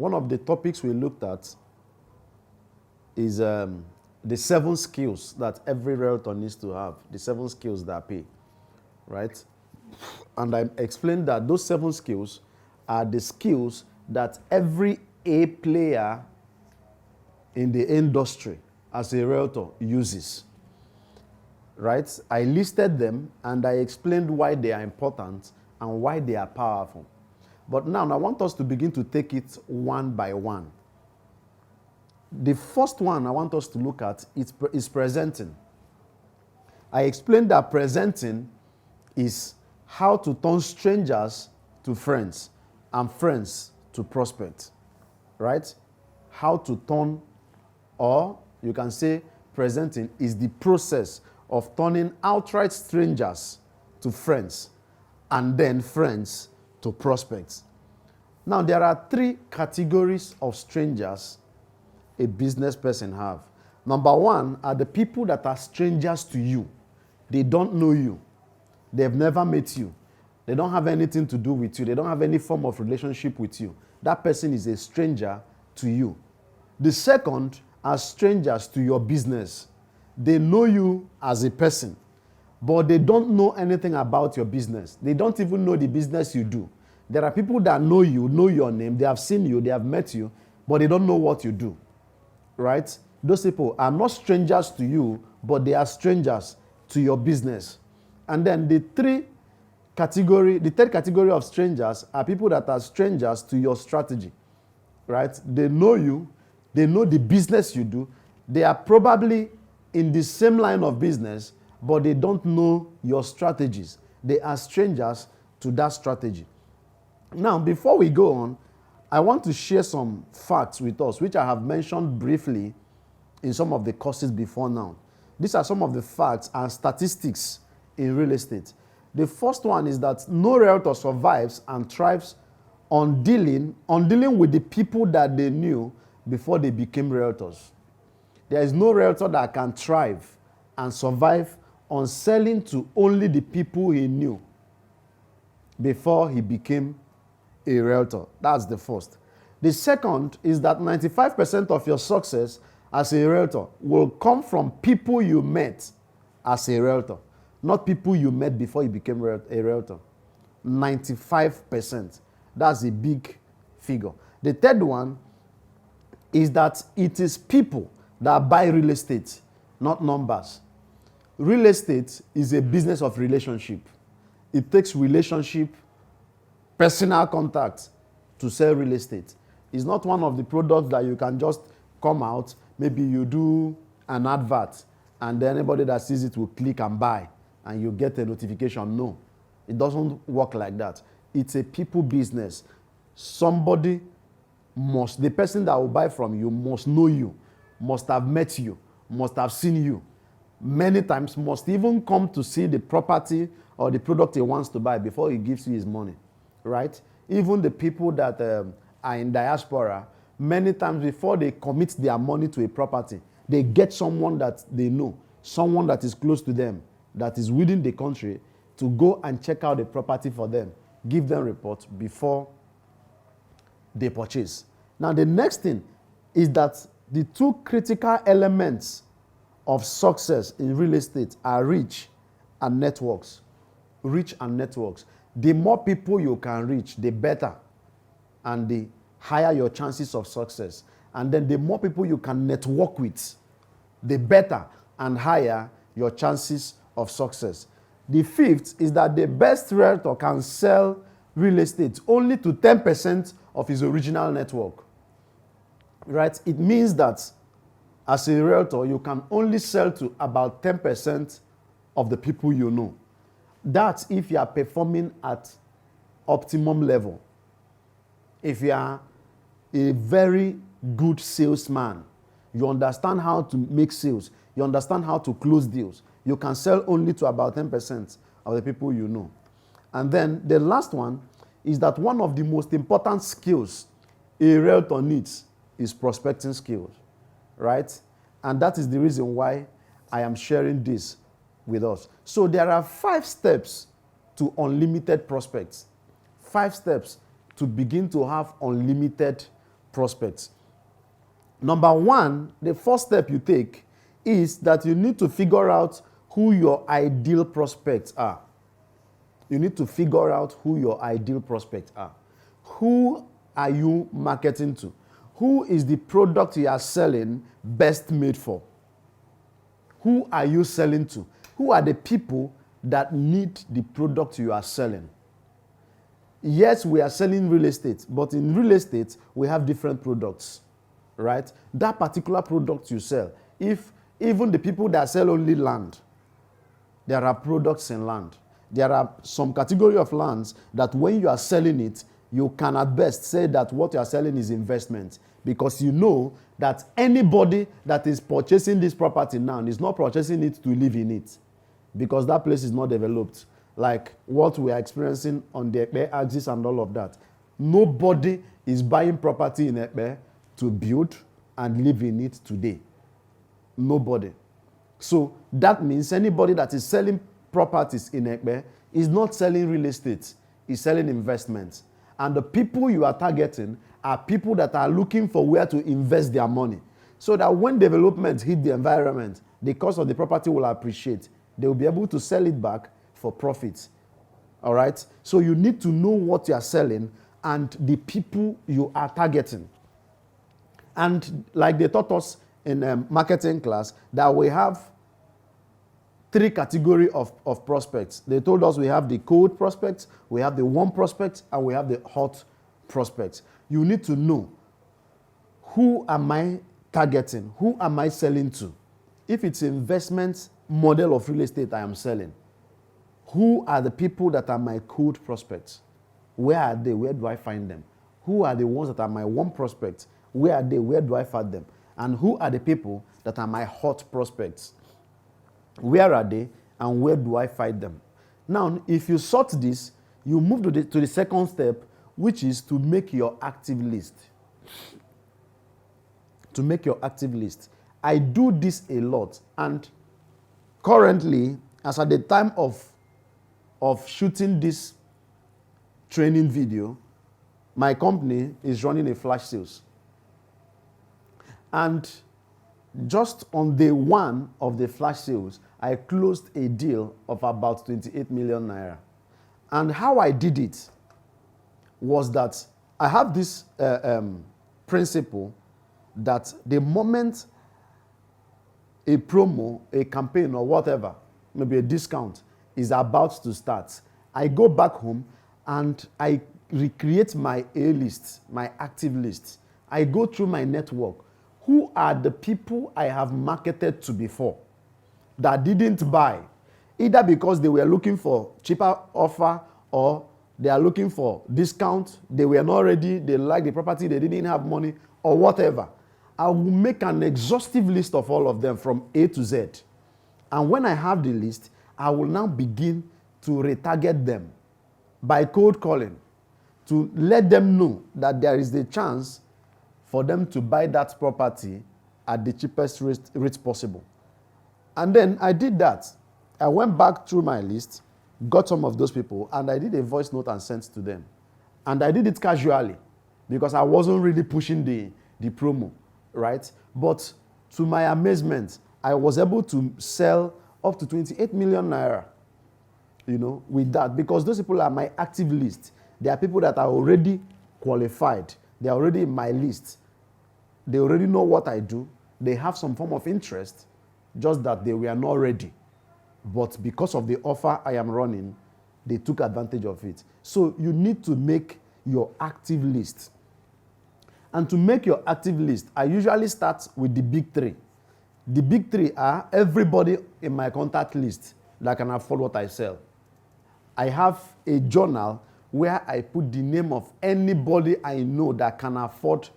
one of the topics we looked at is the 7 skills that every realtor needs to have, the 7 skills that pay, right? And I explained that those 7 skills are the skills that every A player in the industry as a realtor uses, right? I listed them and I explained why they are important and why they are powerful. But now I want us to begin to take it one by one. The first one I want us to look at is presenting. I explained that presenting is how to turn strangers to friends and friends to prospects, right? How to turn, or you can say presenting is the process of turning outright strangers to friends and then friends to prospects. Now, there are 3 categories of strangers a business person have. Number 1 are the people that are strangers to you. They don't know you. They've never met you. They don't have anything to do with you. They don't have any form of relationship with you. That person is a stranger to you. The second are strangers to your business. They know you as a person, but they don't know anything about your business. They don't even know the business you do. There are people that know you, know your name, they have seen you, they have met you, but they don't know what you do, right? Those people are not strangers to you, but they are strangers to your business. And then the third category of strangers are people that are strangers to your strategy, right? They know you, they know the business you do, they are probably in the same line of business, but they don't know your strategies. They are strangers to that strategy. Now, before we go on, I want to share some facts with us, which I have mentioned briefly in some of the courses before now. These are some of the facts and statistics in real estate. The first one is that no realtor survives and thrives on dealing with the people that they knew before they became realtors. There is no realtor that can thrive and survive on selling to only the people he knew before he became a realtor. That's the first. The second is that 95% of your success as a realtor will come from people you met as a realtor, not people you met before you became a realtor. 95%. That's a big figure. The third one is that it is people that buy real estate, not numbers. Real estate is a business of relationship. It takes relationship, personal contact to sell real estate. It's not one of the products that you can just come out, maybe you do an advert, and then anybody that sees it will click and buy, and you get a notification. No, it doesn't work like that. It's a people business. The person that will buy from you must know you, must have met you, must have seen you. Many times must even come to see the property or the product he wants to buy before he gives you his money, right? Even the people that are in diaspora, many times before they commit their money to a property, they get someone that they know, someone that is close to them, that is within the country, to go and check out the property for them, give them reports before they purchase. Now, the next thing is that the 2 critical elements of success in real estate are reach and networks. Reach and networks. The more people you can reach, the better, and the higher your chances of success. And then the more people you can network with, the better and higher your chances of success. The fifth is that the best realtor can sell real estate only to 10% of his original network. Right? It means that as a realtor, you can only sell to about 10% of the people you know. That's if you are performing at optimum level. If you are a very good salesman, you understand how to make sales, you understand how to close deals, you can sell only to about 10% of the people you know. And then the last one is that one of the most important skills a realtor needs is prospecting skills, right? And that is the reason why I am sharing this with us. So there are 5 steps to unlimited prospects. 5 steps to begin to have unlimited prospects. Number one, the first step you take is that you need to figure out who your ideal prospects are. You need to figure out who your ideal prospects are. Who are you marketing to? Who is the product you are selling best made for? Who are you selling to? Who are the people that need the product you are selling? Yes, we are selling real estate, but in real estate, we have different products, right? That particular product you sell, if even the people that sell only land, there are products in land. There are some category of lands that when you are selling it, you can at best say that what you are selling is investment, because you know that anybody that is purchasing this property now is not purchasing it to live in it, because that place is not developed like what we are experiencing on the Ekpe axis and all of that. Nobody is buying property in Ekpe to build and live in it today. Nobody. So that means anybody that is selling properties in Ekpe is not selling real estate, is selling investments. And the people you are targeting are people that are looking for where to invest their money, so that when development hit the environment, the cost of the property will appreciate. They will be able to sell it back for profits. All right? So you need to know what you are selling and the people you are targeting. And like they taught us in marketing class, that we have three categories of prospects. They told us we have the cold prospects, we have the warm prospects, and we have the hot prospects. You need to know, who am I targeting? Who am I selling to? If it's investment model of real estate I am selling, who are the people that are my cold prospects? Where are they? Where do I find them? Who are the ones that are my warm prospects? Where are they? Where do I find them? And who are the people that are my hot prospects? Where are they and where do I find them? Now, if you sort this, you move to the second step, which is to make your active list. To make your active list. I do this a lot, and currently, as at the time of shooting this training video, my company is running a flash sales. And just on day one of the flash sales, I closed a deal of about 28 million naira. And how I did it was that I have this principle that the moment a promo, a campaign, or whatever, maybe a discount, is about to start, I go back home and I recreate my A list, my active list. I go through my network. Who are the people I have marketed to before that didn't buy, either because they were looking for cheaper offer or they are looking for discount, they were not ready, they liked the property, they didn't have money, or whatever. I will make an exhaustive list of all of them from A to Z. And when I have the list, I will now begin to retarget them by cold calling to let them know that there is the chance for them to buy that property at the cheapest rate possible. And then I did that. I went back through my list, got some of those people, and I did a voice note and sent to them. And I did it casually because I wasn't really pushing the promo, right? But to my amazement, I was able to sell up to 28 million naira, with that, because those people are my active list. They are people that are already qualified. They are already in my list. They already know what I do. They have some form of interest, just that they were not ready. But because of the offer I am running, they took advantage of it. So you need to make your active list. And to make your active list, I usually start with the big three. The big three are everybody in my contact list that can afford what I sell. I have a journal where I put the name of anybody I know that can afford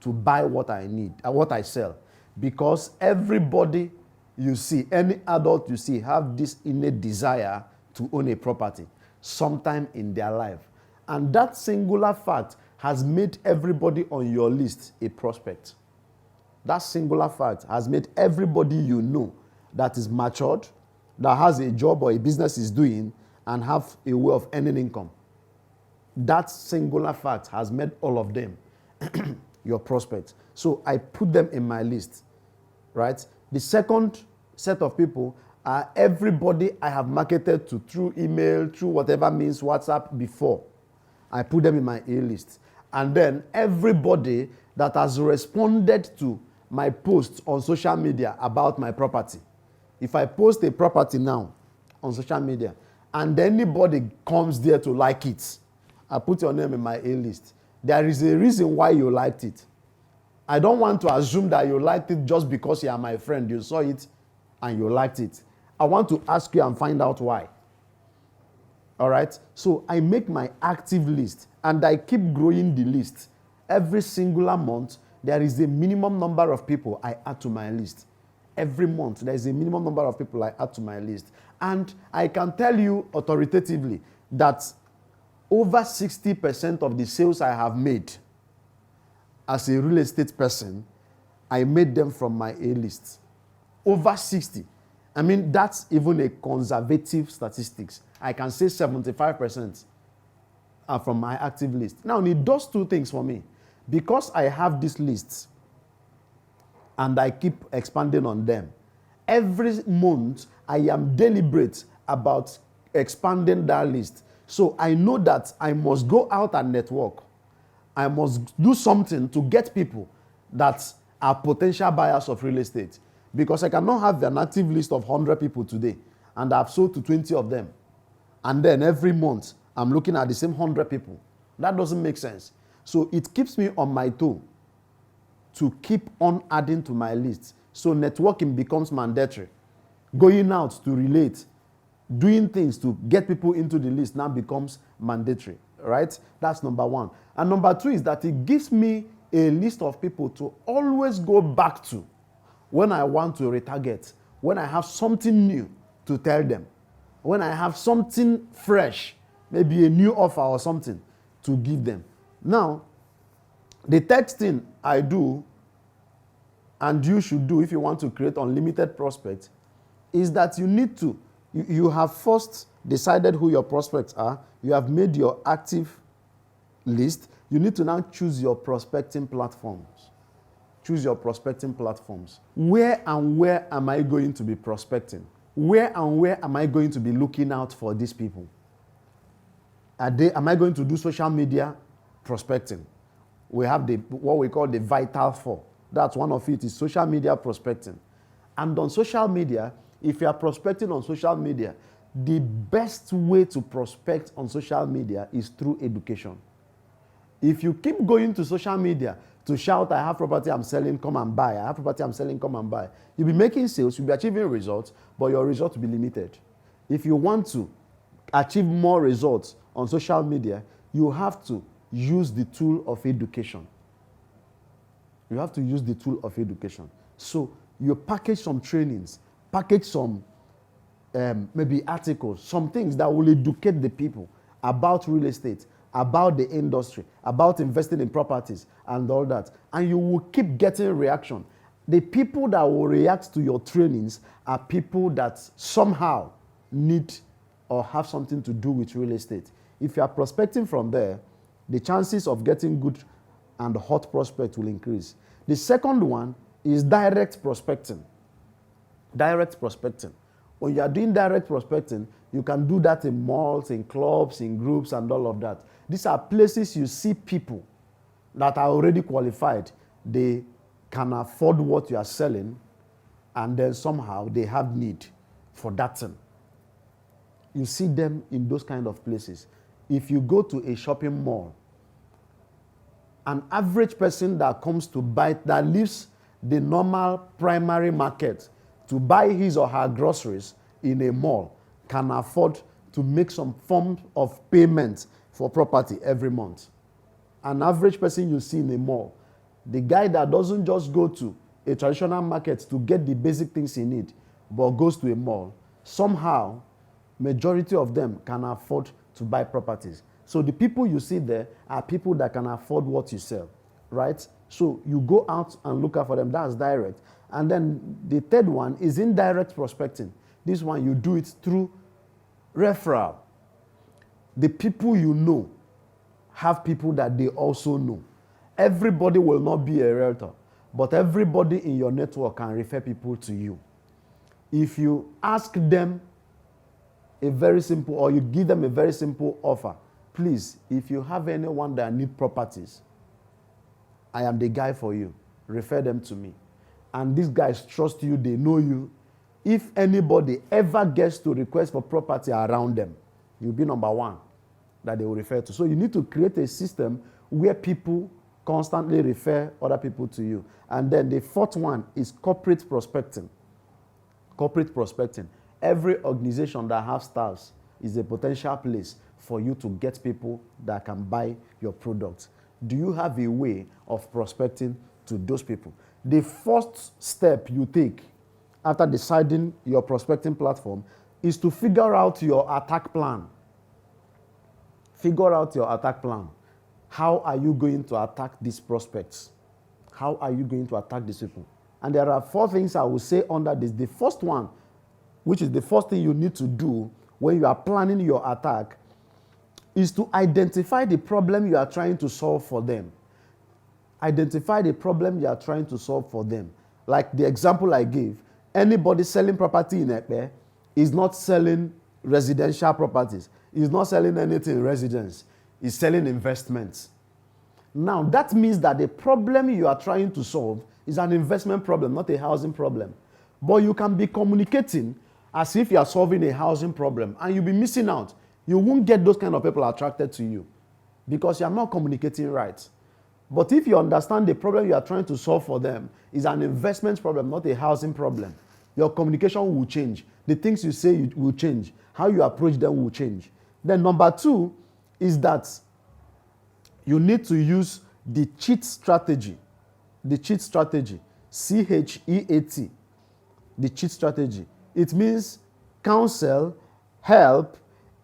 to buy what I need, what I sell. Because everybody you see, any adult you see, have this innate desire to own a property sometime in their life. And that singular fact has made everybody on your list a prospect. That singular fact has made everybody you know that is matured, that has a job or a business is doing, and have a way of earning income. That singular fact has made all of them your prospects. So I put them in my list, right? The second set of people are everybody I have marketed to through email, through whatever means, WhatsApp before. I put them in my A list. And then everybody that has responded to my posts on social media about my property. If I post a property now on social media and anybody comes there to like it, I put your name in my A list. There is a reason why you liked it. I don't want to assume that you liked it just because you are my friend. You saw it and you liked it. I want to ask you and find out why. All right? So I make my active list and I keep growing the list. Every singular month, there is a minimum number of people I add to my list. Every month, there is a minimum number of people I add to my list. And I can tell you authoritatively that over 60% of the sales I have made as a real estate person, I made them from my A list. Over 60. I mean, that's even a conservative statistics. I can say 75% are from my active list. Now, it does two things for me. Because I have these lists and I keep expanding on them, every month I am deliberate about expanding that list. So I know that I must go out and network. I must do something to get people that are potential buyers of real estate. Because I cannot have an active list of 100 people today and I've sold to 20 of them. And then every month I'm looking at the same 100 people. That doesn't make sense. So it keeps me on my toe to keep on adding to my list. So networking becomes mandatory. Going out to relate, doing things to get people into the list now becomes mandatory, right? That's number one. And number two is that it gives me a list of people to always go back to when I want to retarget, when I have something new to tell them, when I have something fresh, maybe a new offer or something to give them. Now, the third thing I do, and you should do if you want to create unlimited prospects, is that you need to, you have first decided who your prospects are, you have made your active list, you need to now choose your prospecting platforms. Choose your prospecting platforms. Where and where am I going to be prospecting? Where and where am I going to be looking out for these people? Am I going to do social media prospecting? We have what we call the vital four. That's one of it is social media prospecting. And on social media, if you are prospecting on social media, the best way to prospect on social media is through education. If you keep going to social media to shout, I have property I'm selling, come and buy. I have property I'm selling, come and buy. You'll be making sales, you'll be achieving results, but your results will be limited. If you want to achieve more results on social media, you have to use the tool of education. You have to use the tool of education. So you package some trainings, package some maybe articles, some things that will educate the people about real estate, about the industry, about investing in properties and all that. And you will keep getting reaction. The people that will react to your trainings are people that somehow need or have something to do with real estate. If you are prospecting from there, the chances of getting good and hot prospects will increase. The second one is direct prospecting. Direct prospecting. When you are doing direct prospecting, you can do that in malls, in clubs, in groups, and all of that. These are places you see people that are already qualified. They can afford what you are selling, and then somehow they have need for that thing. You see them in those kind of places. If you go to a shopping mall, an average person that comes to buy, that leaves the normal primary market to buy his or her groceries in a mall, can afford to make some form of payment for property every month. An average person you see in a mall, the guy that doesn't just go to a traditional market to get the basic things he needs, but goes to a mall, somehow, majority of them can afford to buy properties. So the people you see there are people that can afford what you sell, right? So you go out and look out for them. That's direct. And then the third one is indirect prospecting. This one, you do it through referral. The people you know have people that they also know. Everybody will not be a realtor, but everybody in your network can refer people to you. If you ask them a very simple, or you give them a very simple offer, please, if you have anyone that need properties, I am the guy for you. Refer them to me. And these guys trust you, they know you. If anybody ever gets to request for property around them, you'll be number one that they will refer to. So you need to create a system where people constantly refer other people to you. And then the fourth one is corporate prospecting. Corporate prospecting. Every organization that has stars is a potential place for you to get people that can buy your products. Do you have a way of prospecting to those people? The first step you take after deciding your prospecting platform is to figure out your attack plan. Figure out your attack plan. How are you going to attack these prospects? How are you going to attack these people? And there are 4 things I will say under this. The first one, which is the first thing you need to do when you are planning your attack, is to identify the problem you are trying to solve for them. Identify the problem you are trying to solve for them. Like the example I gave, anybody selling property in Ekpe is not selling residential properties. He's not selling anything in residence. He's selling investments. Now, that means that the problem you are trying to solve is an investment problem, not a housing problem. But you can be communicating as if you are solving a housing problem, and you'll be missing out. You won't get those kind of people attracted to you because you are not communicating right. But if you understand the problem you are trying to solve for them is an investment problem, not a housing problem, your communication will change. The things you say will change. How you approach them will change. Then number 2 is that you need to use the cheat strategy. The cheat strategy. CHEAT. The cheat strategy. It means counsel, help,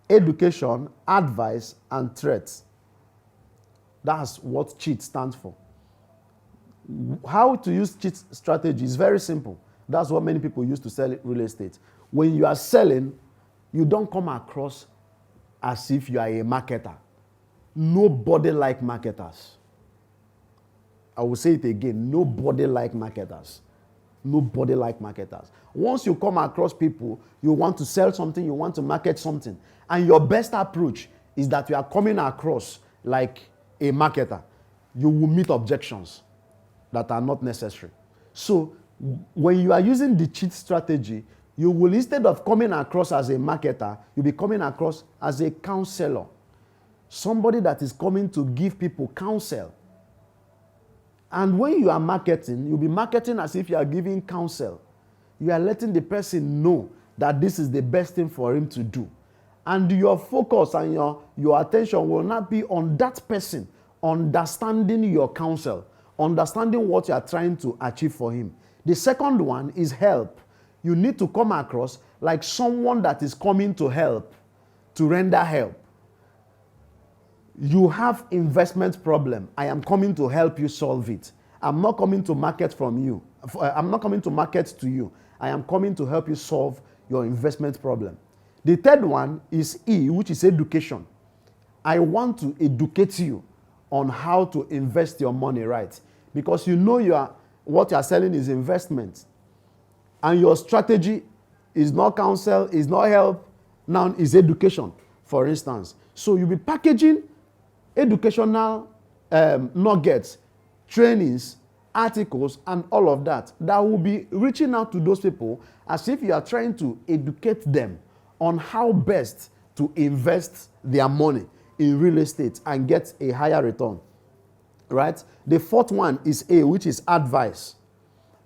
education, advice, and threats. That's what cheat stands for. How to use cheat strategy is very simple. That's what many people use to sell real estate. When you are selling, you don't come across as if you are a marketer. Nobody like marketers. I will say it again. Nobody like marketers. Nobody like marketers. Once you come across people, you want to sell something, you want to market something, and your best approach is that you are coming across like a marketer, you will meet objections that are not necessary. So when you are using the cheat strategy, you will, instead of coming across as a marketer, you'll be coming across as a counselor. Somebody that is coming to give people counsel. And when you are marketing, you'll be marketing as if you are giving counsel. You are letting the person know that this is the best thing for him to do. And your focus and your attention will not be on that person, understanding your counsel, understanding what you are trying to achieve for him. The second one is help. You need to come across like someone that is coming to help, to render help. You have investment problem. I am coming to help you solve it. I'm not coming to market from you. I'm not coming to market to you. I am coming to help you solve your investment problem. The third one is E, which is education. I want to educate you on how to invest your money right. Because you know what you are selling is investment. And your strategy is not counsel, is not help, now is education, for instance. So you'll be packaging educational nuggets, trainings, articles, and all of that will be reaching out to those people as if you are trying to educate them on how best to invest their money in real estate and get a higher return, right? The fourth one is A, which is advice.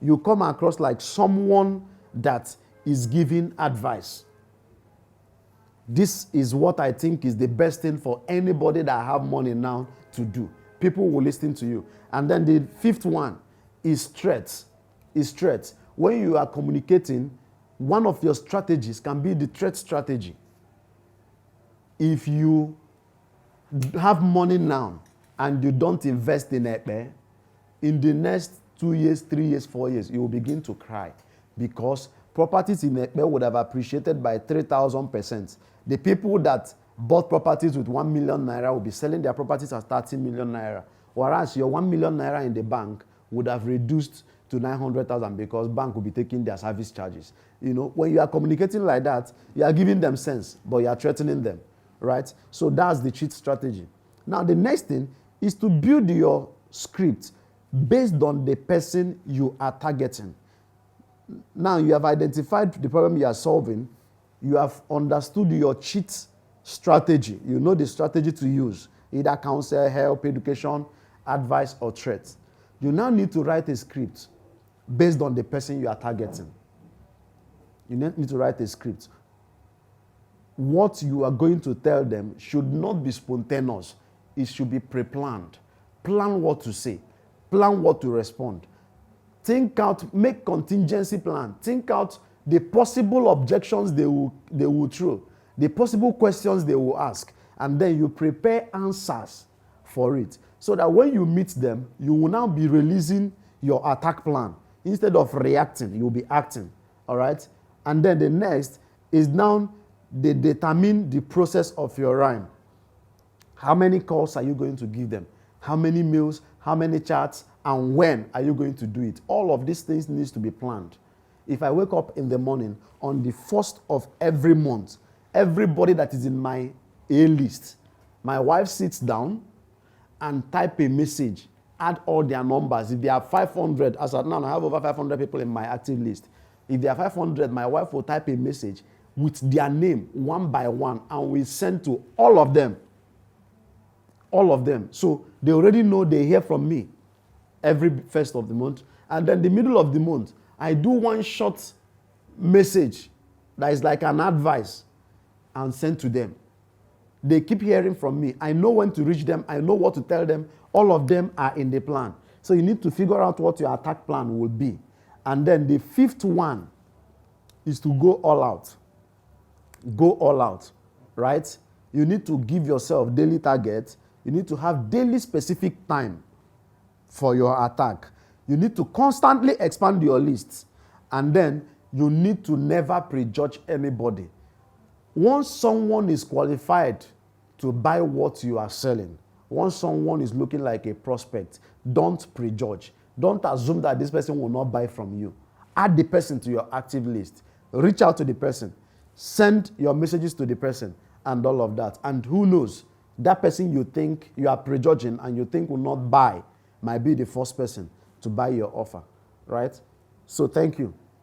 You come across like someone that is giving advice. This is what I think is the best thing for anybody that have money now to do. People will listen to you. And then the fifth one is threats. When you are communicating, one of your strategies can be the threat strategy. If you have money now and you don't invest in Ekpe, in the next 2 years, 3 years, 4 years, you will begin to cry because properties in Ekpe would have appreciated by 3,000%. The people that bought properties with 1 million naira will be selling their properties at 30 million naira. Whereas your 1 million naira in the bank would have reduced to 900,000 because bank will be taking their service charges. When you are communicating like that, you are giving them sense, but you are threatening them, right? So that's the cheat strategy. Now, the next thing is to build your script based on the person you are targeting. Now, you have identified the problem you are solving. You have understood your cheat strategy. You know the strategy to use, either counsel, help, education, advice, or threat. You now need to write a script based on the person you are targeting. You need to write a script. What you are going to tell them should not be spontaneous. It should be pre-planned. Plan what to say. Plan what to respond. Think out, make contingency plan. Think out the possible objections they will throw, the possible questions they will ask, and then you prepare answers for it. So that when you meet them, you will now be releasing your attack plan. Instead of reacting, you'll be acting. All right? And then the next is now they determine the process of your rhyme. How many calls are you going to give them? How many mails? How many chats? And when are you going to do it? All of these things needs to be planned. If I wake up in the morning on the 1st of every month, everybody that is in my A list, my wife sits down and type a message, add all their numbers. If they are 500, as of now, I have over 500 people in my active list. If they are 500, my wife will type a message with their name one by one, and we send to all of them. All of them. So they already know they hear from me every 1st of the month. And then the middle of the month, I do one short message that is like an advice and send to them. They keep hearing from me. I know when to reach them. I know what to tell them. All of them are in the plan. So you need to figure out what your attack plan will be. And then the 5th one is to go all out. Go all out, right? You need to give yourself daily targets. You need to have daily specific time for your attack. You need to constantly expand your lists. And then you need to never prejudge anybody. Once someone is qualified to buy what you are selling, once someone is looking like a prospect, don't prejudge. Don't assume that this person will not buy from you. Add the person to your active list. Reach out to the person. Send your messages to the person and all of that. And who knows, that person you think you are prejudging and you think will not buy might be the first person to buy your offer, right? So thank you.